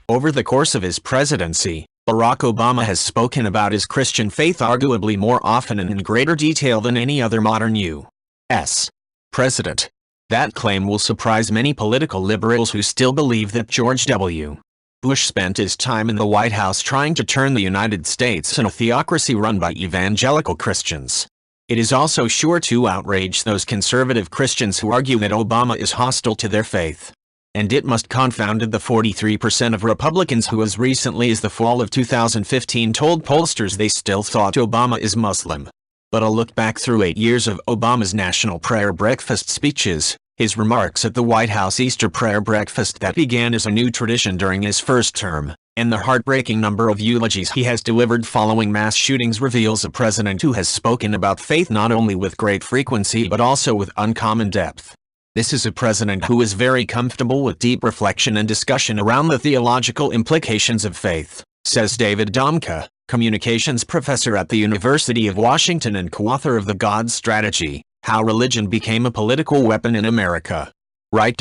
Over the course of his presidency, Barack Obama has spoken about his Christian faith arguably more often and in greater detail than any other modern U.S. president. That claim will surprise many political liberals who still believe that George W. Bush spent his time in the White House trying to turn the United States into a theocracy run by evangelical Christians. It is also sure to outrage those conservative Christians who argue that Obama is hostile to their faith. And it must confounded the 43% of Republicans who as recently as the fall of 2015 told pollsters they still thought Obama is Muslim. But a look back through 8 years of Obama's national prayer breakfast speeches, his remarks at the White House Easter prayer breakfast that began as a new tradition during his first term, and the heartbreaking number of eulogies he has delivered following mass shootings reveals a president who has spoken about faith not only with great frequency but also with uncommon depth. This is a president who is very comfortable with deep reflection and discussion around the theological implications of faith, says David Domka, communications professor at the University of Washington and co-author of The God Strategy, How Religion Became a Political Weapon in America. Right.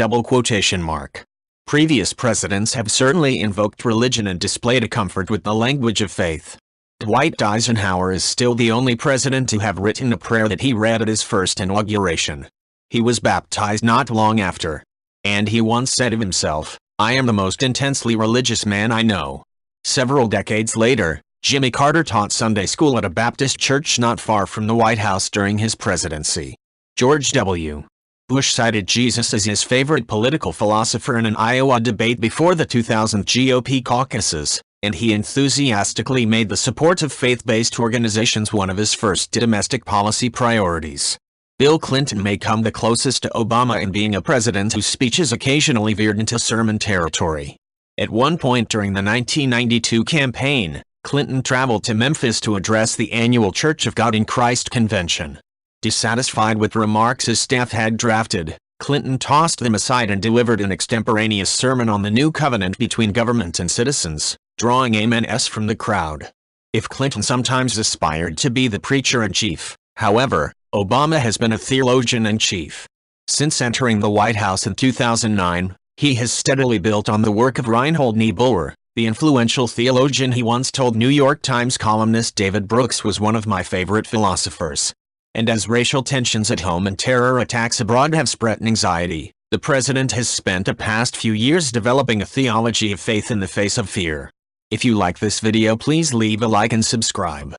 Previous presidents have certainly invoked religion and displayed a comfort with the language of faith. Dwight Eisenhower is still the only president to have written a prayer that he read at his first inauguration. He was baptized not long after. And he once said of himself, "I am the most intensely religious man I know." Several decades later, Jimmy Carter taught Sunday school at a Baptist church not far from the White House during his presidency. George W. Bush cited Jesus as his favorite political philosopher in an Iowa debate before the 2000 GOP caucuses, and he enthusiastically made the support of faith-based organizations one of his first domestic policy priorities. Bill Clinton may come the closest to Obama in being a president whose speeches occasionally veered into sermon territory. At one point during the 1992 campaign, Clinton traveled to Memphis to address the annual Church of God in Christ convention. Dissatisfied with remarks his staff had drafted, Clinton tossed them aside and delivered an extemporaneous sermon on the new covenant between government and citizens, drawing amens from the crowd. If Clinton sometimes aspired to be the preacher-in-chief, however, Obama has been a theologian-in-chief. Since entering the White House in 2009, he has steadily built on the work of Reinhold Niebuhr, the influential theologian. He once told New York Times columnist David Brooks was one of my favorite philosophers. And as racial tensions at home and terror attacks abroad have spread anxiety, the president has spent the past few years developing a theology of faith in the face of fear. If you like this video, please leave a like and subscribe.